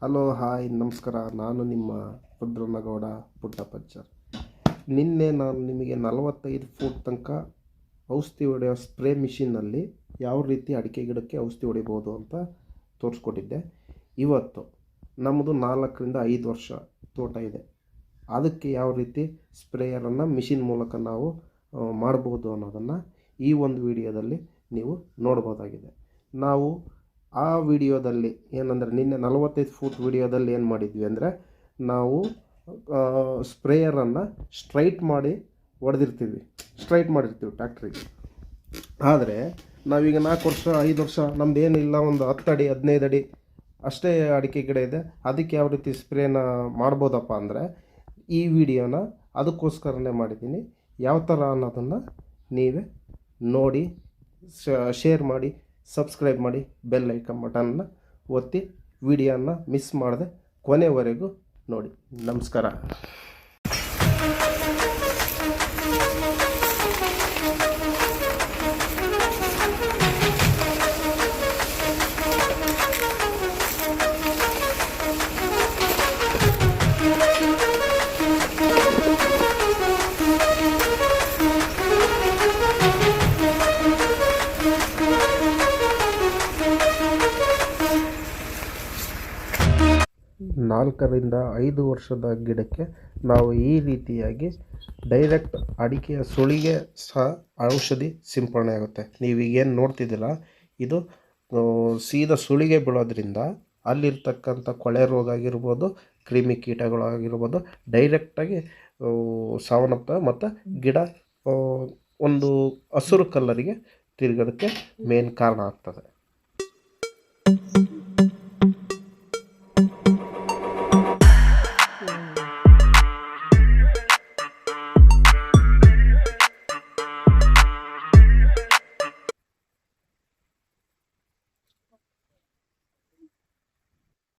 Hello hi ನಮಸ್ಕಾರ. ನಾನು ನಿಮ್ಮ ರುದ್ರನಗೌಡ ಪುಟ್ಟಪಂಚರ್. ನಿನ್ನೆ ನಾನು ನಿಮಗೆ 45 ಫೂಟ್ ತನಕ ಔಷಧಿ ಹೊಡೆಯೋ ಸ್ಪ್ರೇ ಮಿಷಿನ್ನಲ್ಲಿ ಯಾವ ರೀತಿ ಅಡಿಕೆ ಗಿಡಕ್ಕೆ ಔಷಧಿ ಹೊಡಿಬೋದು ಅಂತ ತೋರಿಸ್ಕೊಟ್ಟಿದ್ದೆ. ಇವತ್ತು ನಮ್ಮದು 4ರಿಂದ 5 ವರ್ಷ ತೋಟ ಇದೆ. ಅದಕ್ಕೆ ಯಾವ ರೀತಿ ಸ್ಪ್ರೇಯರನ್ನು ಮಿಷಿನ್ ಮೂಲಕ ನಾವು ಮಾಡ್ಬೋದು ಅನ್ನೋದನ್ನು ಈ ಒಂದು ವಿಡಿಯೋದಲ್ಲಿ ನೀವು ನೋಡ್ಬೋದಾಗಿದೆ. ನಾವು ಆ ವಿಡಿಯೋದಲ್ಲಿ ಏನಂದರೆ ನಿನ್ನೆ 45 ಫೂಟ್ ವಿಡಿಯೋದಲ್ಲಿ ಏನು ಮಾಡಿದ್ವಿ ಅಂದರೆ, ನಾವು ಸ್ಪ್ರೇಯರನ್ನು ಸ್ಟ್ರೈಟ್ ಮಾಡಿರ್ತೀವಿ ಟ್ಯಾಕ್ಟ್ರಿಗೆ. ಆದರೆ ನಾವೀಗ 4 ವರ್ಷ 5 ವರ್ಷ ನಮ್ದು ಏನಿಲ್ಲ, ಒಂದು 10 ಅಡಿ 15 ಅಡಿ ಅಷ್ಟೇ ಅಡಿಕೆ ಗಿಡ ಇದೆ. ಅದಕ್ಕೆ ಯಾವ ರೀತಿ ಸ್ಪ್ರೇನ ಮಾಡ್ಬೋದಪ್ಪ ಅಂದರೆ ಈ ವಿಡಿಯೋನ ಅದಕ್ಕೋಸ್ಕರನೇ ಮಾಡಿದ್ದೀನಿ. ಯಾವ ಥರ ಅನ್ನೋದನ್ನು ನೀವೇ ನೋಡಿ, ಶೇರ್ ಮಾಡಿ, ಸಬ್ಸ್ಕ್ರೈಬ್ ಮಾಡಿ, ಬೆಲ್ ಐಕನ್ ಬಟನ್ನ ಒತ್ತಿ ವಿಡಿಯೋನ ಮಿಸ್ ಮಾಡದೆ ಕೊನೆವರೆಗೂ ನೋಡಿ. ನಮಸ್ಕಾರ. ನಾಲ್ಕರಿಂದ 5 ವರ್ಷದ ಗಿಡಕ್ಕೆ ನಾವು ಈ ರೀತಿಯಾಗಿ ಡೈರೆಕ್ಟ್ ಅಡಿಕೆಯ ಸುಳಿಗೆ ಸಹ ಔಷಧಿ ಸಿಂಪಡಣೆ ಆಗುತ್ತೆ. ನೀವೀಗೇನು ನೋಡ್ತಿದ್ದೀರ, ಇದು ಸೀದಾ ಸುಳಿಗೆ ಬೀಳೋದ್ರಿಂದ ಅಲ್ಲಿರ್ತಕ್ಕಂಥ ಕೊಳೆ ರೋಗ ಆಗಿರ್ಬೋದು, ಕ್ರಿಮಿ ಕೀಟಗಳಾಗಿರ್ಬೋದು ಡೈರೆಕ್ಟಾಗಿ ಸಾವನ್ನಪ್ತವೆ ಮತ್ತು ಗಿಡ ಒಂದು ಹಸಿರು ಕಲ್ಲರಿಗೆ ತಿರುಗೋದಕ್ಕೆ ಮೇನ್ ಕಾರಣ ಆಗ್ತದೆ.